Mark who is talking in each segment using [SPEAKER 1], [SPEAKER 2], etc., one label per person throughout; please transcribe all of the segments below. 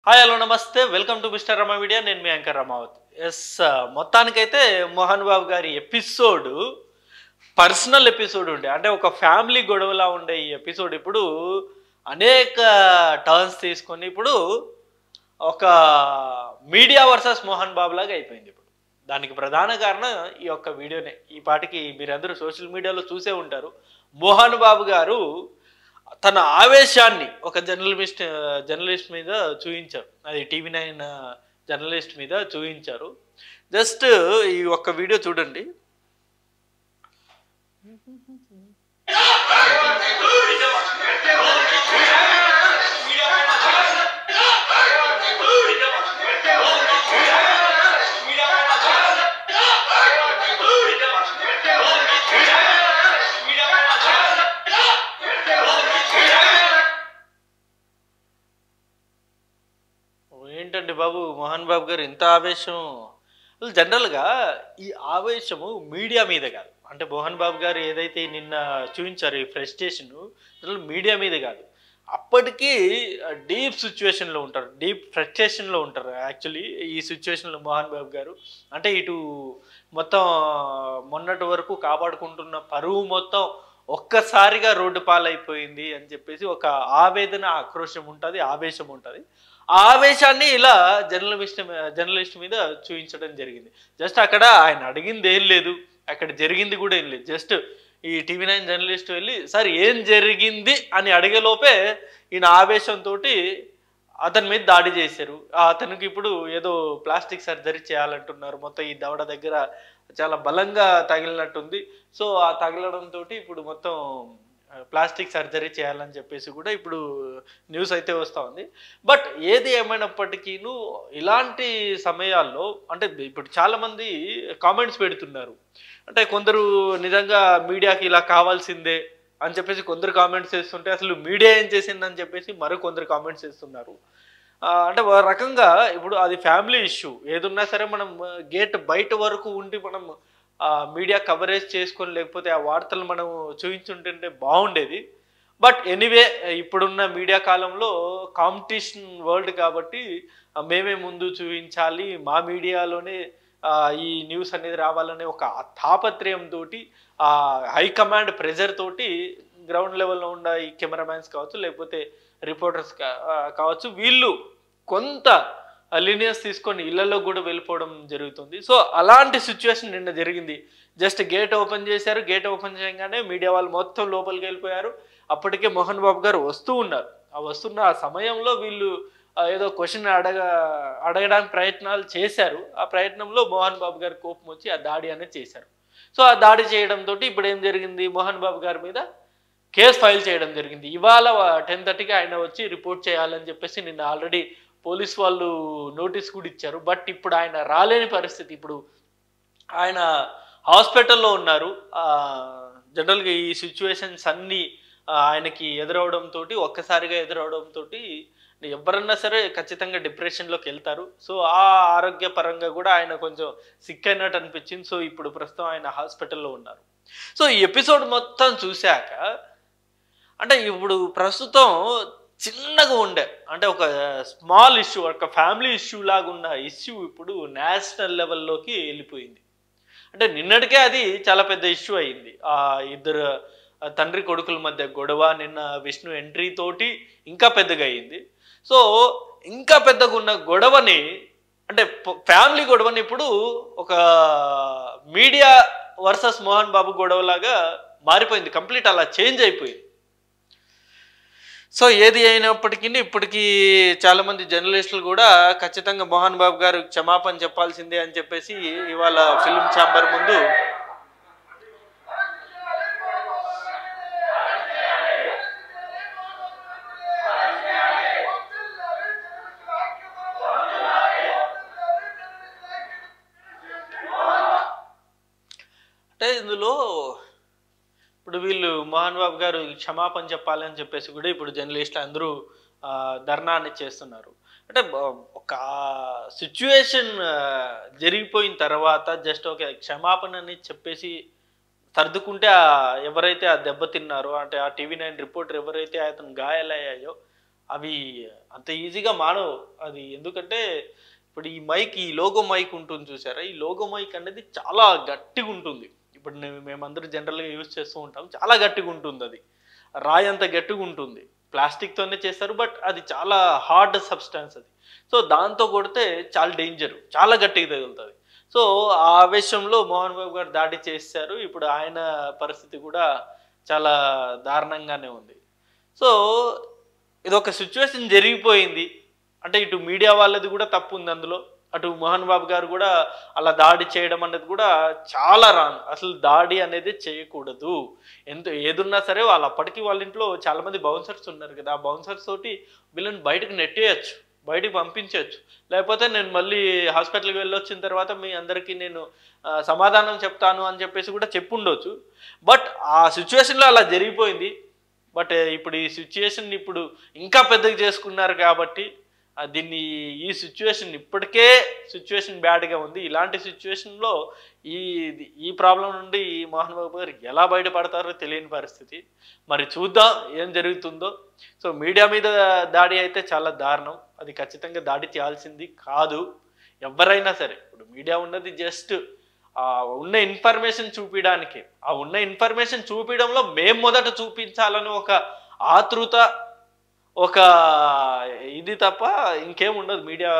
[SPEAKER 1] Hi hello నమస్తే welcome to mister Rama media. నేను మీ anchor Ramavath. Yes, మొత్తానికైతే మోహన్ బాబు గారి ఎపిసోడ్ పర్సనల్ ఎపిసోడ్ ఉండే, అంటే ఒక ఫ్యామిలీ గొడవలా ఉండే ఈ ఎపిసోడ్ ఇప్పుడు అనేక టర్న్స్ తీసుకొని ఇప్పుడు ఒక మీడియా వర్సెస్ మోహన్ బాబు లాగా అయిపోయింది. ఇప్పుడు దానికి ప్రధాన కారణం ఈ యొక్క వీడియోనే. ఈ పాటికి మీరందరూ సోషల్ మీడియాలో చూసే ఉంటారు. మోహన్ బాబు గారు తన ఆవేశాన్ని ఒక జర్నలిస్ట్ మీద చూయించారు. అది టీవీ 9 జర్నలిస్ట్ మీద చూయించారు. జస్ట్ ఈ ఒక్క వీడియో చూడండి. ఏంటండి బాబు, మోహన్ బాబు గారు ఇంత ఆవేశం? అసలు జనరల్గా ఈ ఆవేశము మీడియా మీద కాదు. అంటే మోహన్ బాబు గారు ఏదైతే నిన్న చూపించారు ఈ ఫ్రస్ట్రేషన్, మీడియా మీద కాదు. అప్పటికీ డీప్ సిచ్యువేషన్లో ఉంటారు, డీప్ ఫ్రస్ట్రేషన్లో ఉంటారు. యాక్చువల్లీ ఈ సిచ్యువేషన్లో మోహన్ బాబు గారు అంటే ఇటు మొత్తం మొన్నటి వరకు కాపాడుకుంటున్న పరువు మొత్తం ఒక్కసారిగా రోడ్డు పాలైపోయింది అని చెప్పేసి ఒక ఆవేదన, ఆక్రోశం ఉంటుంది, ఆవేశం ఉంటుంది. ఆ ఆవేశాన్ని ఇలా జర్నలిస్ట్ మీద చూపించడం జరిగింది. జస్ట్ అక్కడ ఆయన అడిగింది ఏం లేదు, అక్కడ జరిగింది కూడా ఏం లేదు. జస్ట్ ఈ టీవీ 9 జర్నలిస్ట్ వెళ్ళి సార్ ఏం జరిగింది అని అడిగేలోపే ఈయన ఆవేశంతో అతని మీద దాడి చేశారు. అతనికి ఇప్పుడు ఏదో ప్లాస్టిక్ సర్జరీ చేయాలంటున్నారు. మొత్తం ఈ దవడ దగ్గర చాలా బలంగా తగిలినట్టుంది. సో ఆ తగలడంతో ఇప్పుడు మొత్తం ప్లాస్టిక్ సర్జరీ చేయాలని చెప్పేసి కూడా ఇప్పుడు న్యూస్ అయితే వస్తూ ఉంది. బట్ ఏది ఏమైనప్పటికీను ఇలాంటి సమయాల్లో అంటే ఇప్పుడు చాలామంది కామెంట్స్ పెడుతున్నారు. అంటే కొందరు నిజంగా మీడియాకి ఇలా కావాల్సిందే అని చెప్పేసి కొందరు కామెంట్స్ చేస్తుంటే, అసలు మీడియా ఏం చేసిందని చెప్పేసి మరొకొందరు కామెంట్స్ చేస్తున్నారు. అంటే ఒక రకంగా ఇప్పుడు అది ఫ్యామిలీ ఇష్యూ. ఏదున్నా సరే మనం గేట్ బయట వరకు ఉండి మనం మీడియా కవరేజ్ చేసుకొని లేకపోతే ఆ వార్తలు మనం చూపించుంటుంటే బాగుండేది. బట్ ఎనీవే, ఇప్పుడున్న మీడియా కాలంలో కాంపిటీషన్ వరల్డ్ కాబట్టి మేమే ముందు చూపించాలి, మా మీడియాలోనే ఈ న్యూస్ అనేది రావాలనే ఒక తాపత్రయంతో హైకమాండ్ ప్రెజర్ తోటి గ్రౌండ్ లెవెల్లో ఉన్న ఈ కెమెరామ్యాన్స్ కావచ్చు లేకపోతే రిపోర్టర్స్ కావచ్చు, వీళ్ళు కొంత లీనియన్స్ తీసుకొని ఇళ్లలో కూడా వెళ్ళిపోవడం జరుగుతుంది. సో అలాంటి సిచ్యువేషన్ నిన్న జరిగింది. జస్ట్ గేట్ ఓపెన్ చేశారు, గేట్ ఓపెన్ చేయగానే మీడియా వాళ్ళు మొత్తం లోపలికి వెళ్ళిపోయారు. అప్పటికే మోహన్ బాబు గారు వస్తూ ఉన్నారు. వస్తున్న ఆ సమయంలో వీళ్ళు ఏదో క్వశ్చన్ అడగడానికి ప్రయత్నాలు చేశారు. ఆ ప్రయత్నంలో మోహన్ బాబు గారి కోపం వచ్చి ఆ దాడి అనేది చేశారు. సో ఆ దాడి చేయడంతో ఇప్పుడు ఏం జరిగింది, మోహన్ బాబు గారి మీద కేసు ఫైల్ చేయడం జరిగింది. ఇవాళ 10:30కి ఆయన వచ్చి రిపోర్ట్ చేయాలని చెప్పేసి నిన్న ఆల్రెడీ పోలీస్ వాళ్ళు నోటీస్ కూడా ఇచ్చారు. బట్ ఇప్పుడు ఆయన రాలేని పరిస్థితి. ఇప్పుడు ఆయన హాస్పిటల్లో ఉన్నారు. జనరల్గా ఈ సిచ్యువేషన్స్ అన్నీ ఆయనకి ఎదురవడంతో, ఒక్కసారిగా ఎదురవడంతో ఎవరన్నా సరే ఖచ్చితంగా డిప్రెషన్లోకి వెళ్తారు. సో ఆ ఆరోగ్యపరంగా కూడా ఆయన కొంచెం సిక్ అయినట్టు అనిపించింది. సో ఇప్పుడు ప్రస్తుతం ఆయన హాస్పిటల్లో ఉన్నారు. సో ఈ ఎపిసోడ్ మొత్తం చూశాక అంటే ఇప్పుడు ప్రస్తుతం చిన్నగా ఉండే అంటే ఒక స్మాల్ ఇష్యూ, ఒక ఫ్యామిలీ ఇష్యూ లాగా ఉన్న ఇష్యూ ఇప్పుడు నేషనల్ లెవెల్లోకి వెళ్ళిపోయింది. అంటే నిన్నటికే అది చాలా పెద్ద ఇష్యూ అయింది. ఇద్దరు తండ్రి కొడుకుల మధ్య గొడవ నిన్న విష్ణు ఎంట్రీ తోటి ఇంకా పెద్దగా అయింది. సో ఇంకా పెద్దగా ఉన్న గొడవని అంటే ఫ్యామిలీ గొడవని ఇప్పుడు ఒక మీడియా వర్సెస్ మోహన్ బాబు గొడవలాగా మారిపోయింది. కంప్లీట్ అలా చేంజ్ అయిపోయింది. సో ఏది అయినప్పటికీ ఇప్పటికీ చాలామంది జర్నలిస్టులు కూడా ఖచ్చితంగా మోహన్ బాబు గారు క్షమాపణ చెప్పాల్సిందే అని చెప్పేసి ఇవాళ ఫిలిం ఛాంబర్ ముందు అంటే ఇందులో ఇప్పుడు వీళ్ళు మోహన్ బాబు గారు క్షమాపణ చెప్పాలని చెప్పేసి కూడా ఇప్పుడు జర్నలిస్టులు అందరూ ధర్నా అనేది చేస్తున్నారు. అంటే ఒక సిచ్యువేషన్ జరిగిపోయిన తర్వాత జస్ట్ ఒక క్షమాపణ అనేది చెప్పేసి సర్దుకుంటే ఎవరైతే ఆ దెబ్బతిన్నారో అంటే ఆ టీవీ 9 రిపోర్టర్ ఎవరైతే అతను గాయాలయ్యాయో అవి అంత ఈజీగా మానవు. అది ఎందుకంటే ఇప్పుడు ఈ లోగో మైక్ ఉంటుంది చూసారా? ఈ లోగో మైక్ అనేది చాలా గట్టిగా ఉంటుంది. ఇప్పుడు మేమందరం జనరల్‌గా యూజ్ చేస్తూ ఉంటాం. చాలా గట్టిగా ఉంటుంది అది. రాయి అంత గట్టిగా ఉంటుంది. ప్లాస్టిక్‌తోనే చేస్తారు. బట్ అది చాలా హార్డ్ సబ్‌స్టాన్స్ అది. సో, దాంతో కొడితే చాలా డేంజర్. చాలా గట్టిగా తగులుతది. సో, ఆ ఆవేశంలో మోహన్ బాబు గారు దాడి చేసేసారు. ఇప్పుడు ఆయన పరిస్థితి కూడా చాలా దారుణంగానే ఉంది. సో, ఇదొక సిట్యుయేషన్ జరిగిపోయింది. అంటే ఇటు మీడియా వాళ్ళది కూడా తప్పుంది అందులో. అటు మోహన్ బాబు గారు కూడా అలా దాడి చేయడం అనేది కూడా చాలా రాంగ్. అసలు దాడి అనేది చేయకూడదు. ఏదున్నా సరే అప్పటికి వాళ్ళ ఇంట్లో చాలా మంది బౌన్సర్స్ ఉన్నారు కదా! ఆ బౌన్సర్స్ తోటి వీళ్ళని బయటకు నెట్టేయొచ్చు. బయటికి పంపించొచ్చు. లేకపోతే నేను మళ్ళీ హాస్పిటల్‌కి వెళ్ళొచ్చిన తర్వాత మీ అందరికీ నేను సమాధానం చెప్తాను అని చెప్పేసి కూడా చెప్పుండొచ్చు. బట్ ఆ సిట్యుయేషన్‌లో అలా జరిగిపోయింది. బట్ ఇప్పుడు ఈ సిట్యుయేషన్ ఇప్పుడు ఇంకా పెద్దగా చేసుకున్నారు కాబట్టి దీన్ని ఈ సిట్యుయేషన్ ఇప్పటికే సిట్యుయేషన్ బ్యాడ్‌గా ఉంది. ఇలాంటి సిట్యుయేషన్‌లో ఈ ఈ ప్రాబ్లమ్ నుండి ఈ మోహన్ బాబు గారు ఎలా బయటపడతారో తెలియని పరిస్థితి. మరి చూద్దాం ఏం జరుగుతుందో. సో, మీడియా మీద దాడి అయితే చాలా దారుణం. అది ఖచ్చితంగా దాడి చేయాల్సింది కాదు. ఎవ్వరైనా సరే. ఇప్పుడు మీడియా ఉన్నది జస్ట్ ఉన్న ఇన్ఫర్మేషన్ చూపియడానికే. ఆ ఉన్న ఇన్ఫర్మేషన్ చూపియడంలో మేము మొదట చూపించాలని ఒక ఆతృత, ఒక ఇది తప్ప ఇంకేముండదు మీడియా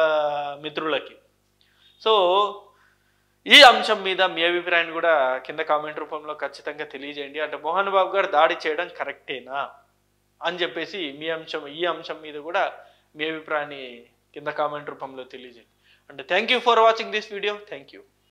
[SPEAKER 1] మిత్రులకి. సో, ఈ అంశం మీద మీ అభిప్రాయాన్ని కూడా కింద కామెంట్ రూపంలో ఖచ్చితంగా తెలియజేయండి. అంటే మోహన్ బాబు గారు దాడి చేయడం కరెక్టేనా అని చెప్పేసి ఈ అంశం మీద కూడా మీ అభిప్రాయాన్ని కింద కామెంట్ రూపంలో తెలియజేయండి. అంటే thank you for watching this video. Thank you.